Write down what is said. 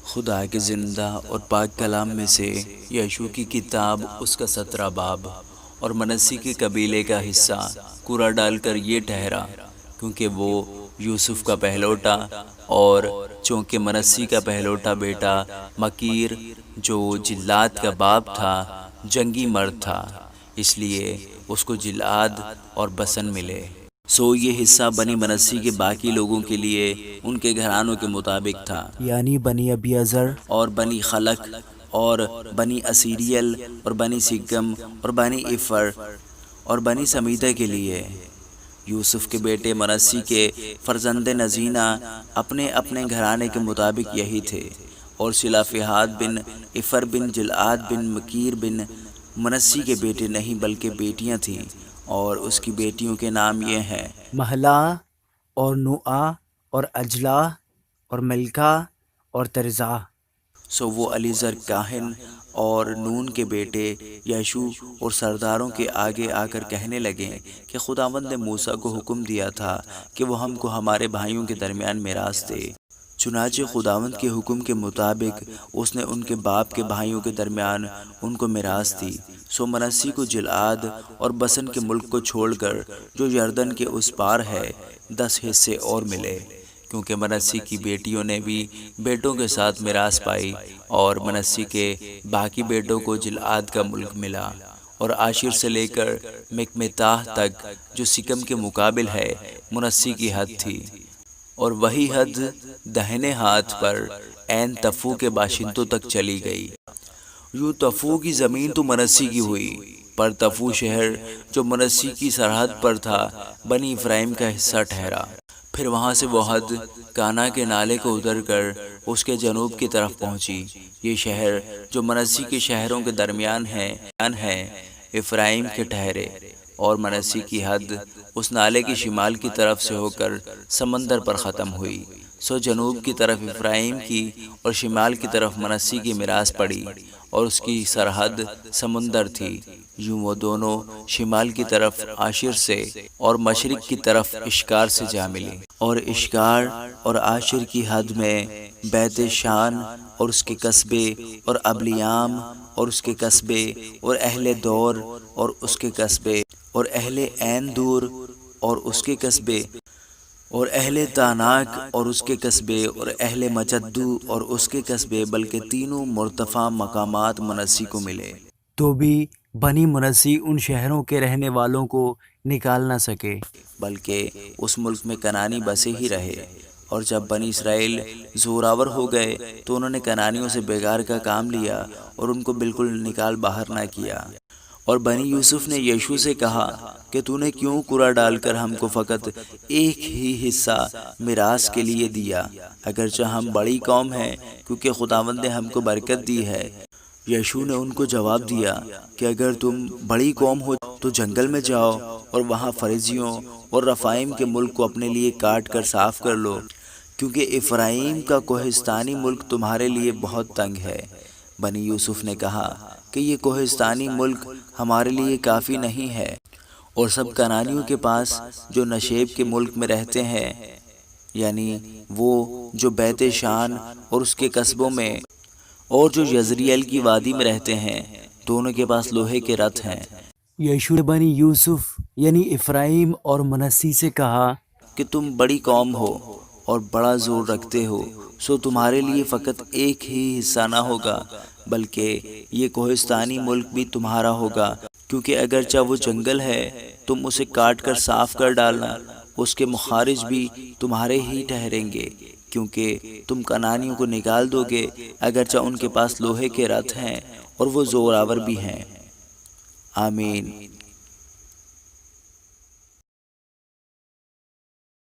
خدا کے زندہ اور پاک کلام میں سے یشوع کی کتاب اس کا 17 باب اور منسی کے قبیلے کا حصہ کورا ڈال کر یہ ٹھہرا، کیونکہ وہ یوسف کا پہلوٹا اور چونکہ منسی کا پہلوٹا بیٹا مکیر جو جلعاد کا باپ تھا جنگی مرد تھا، اس لیے اس کو جلعاد اور بسن ملے۔ سو یہ حصہ بنی منسی کے باقی لوگوں کے لیے ان کے گھرانوں کے مطابق تھا، یعنی بنی ابیعزر اور بنی خلق اور بنی اسیریل اور بنی سگم اور بنی افر اور بنی سمیدہ کے لیے۔ یوسف کے بیٹے منسی کے فرزند نزینہ اپنے اپنے گھرانے کے مطابق یہی تھے، اور صلافحاد بن افر بن جلعاد بن مکیر بن منسی کے بیٹے نہیں بلکہ بیٹیاں تھیں، اور اس کی بیٹیوں کے نام یہ ہیں مہلا اور نوآ اور اجلا اور ملکا اور ترزا۔ سو وہ علیزر کاہن اور نون کے بیٹے یشوع اور سرداروں کے آگے آ کر کہنے لگے کہ خداوند نے موسیٰ کو حکم دیا تھا کہ وہ ہم کو ہمارے بھائیوں کے درمیان میراث دے۔ چنانچہ خداوند کے حکم کے مطابق اس نے ان کے باپ کے بھائیوں کے درمیان ان کو میراث دی۔ سو منسی کو جلعاد اور بسن کے ملک کو چھوڑ کر جو یردن کے اس پار ہے 10 حصے اور ملے، کیونکہ منسی کی بیٹیوں نے بھی بیٹوں کے ساتھ میراث پائی، اور منسی کے باقی بیٹوں کو جلعاد کا ملک ملا، اور عاشر سے لے کر مکمتاح تک جو سکم کے مقابل ہے منسی کی حد تھی، اور وہی حد دہنے ہاتھ پر عین تفو کے باشندوں تک چلی گئی۔ یوں تفو کی زمین تو منسی کی ہوئی، پر تفو شہر جو منسی کی سرحد پر تھا بنی افرائیم کا حصہ ٹھہرا۔ پھر وہاں سے وہ حد کانا کے نالے کو ادھر کر اس کے جنوب کی طرف پہنچی۔ یہ شہر جو منسی کے شہروں کے درمیان ہے افرائیم کے ٹھہرے، اور منسی کی حد اس نالے کی شمال کی طرف سے ہو کر سمندر پر ختم ہوئی۔ سو جنوب کی طرف افرائیم کی اور شمال کی طرف منسی کی میراث پڑی، اور اس کی سرحد سمندر تھی۔ یوں وہ دونوں شمال کی طرف عاشر سے اور مشرق کی طرف اشکار سے جا ملی، اور اشکار اور عاشر کی حد میں بیت شان اور اس کے قصبے، اور ابلیام اور اس کے قصبے، اور اہل دور اور اس کے قصبے، اور اہل عین دور اور اس کے قصبے، اور اہل تاناک اور اس کے قصبے، اور اہل مجدو اور اس کے قصبے، بلکہ تینوں مرتفع مقامات منسی کو ملے۔ تو بھی بنی منسی ان شہروں کے رہنے والوں کو نکال نہ سکے، بلکہ اس ملک میں کنانی بسے ہی رہے، اور جب بنی اسرائیل زوراور ہو گئے تو انہوں نے کنانیوں سے بیگار کا کام لیا اور ان کو بالکل نکال باہر نہ کیا۔ اور بنی یوسف نے یشوع سے کہا کہ تو نے کیوں کورا ڈال کر ہم کو فقط ایک ہی حصہ میراث کے لیے دیا، اگرچہ ہم بڑی قوم ہیں، کیونکہ خداوند نے ہم کو برکت دی ہے۔ یشوع نے ان کو جواب دیا کہ اگر تم بڑی قوم ہو تو جنگل میں جاؤ اور وہاں فرزیوں اور رفائیم کے ملک کو اپنے لیے کاٹ کر صاف کر لو، کیونکہ افرائیم کا کوہستانی ملک تمہارے لیے بہت تنگ ہے۔ بنی یوسف نے کہا کہ یہ کوہستانی ملک ہمارے لیے کافی نہیں ہے، اور سب کنانیوں کے پاس جو نشیب کے ملک میں رہتے ہیں، یعنی وہ جو بیت شان اور اس کے قصبوں میں، اور جو یزریل کی وادی میں رہتے ہیں، دونوں کے پاس لوہے کے رتھ ہیں۔ یشوع نے بنی یوسف یعنی افرائیم اور منسی سے کہا کہ تم بڑی قوم ہو اور بڑا زور رکھتے ہو، سو تمہارے لیے فقط ایک ہی حصہ نہ ہوگا، بلکہ یہ کوہستانی ملک بھی تمہارا ہوگا، کیونکہ اگرچہ وہ جنگل ہے تم اسے کاٹ کر صاف کر ڈالنا، اس کے مخارج بھی تمہارے ہی ٹھہریں گے، کیونکہ تم کنانیوں کو نکال دو گے، اگرچہ ان کے پاس لوہے کے رتھ ہیں اور وہ زوراور بھی ہیں۔ آمین۔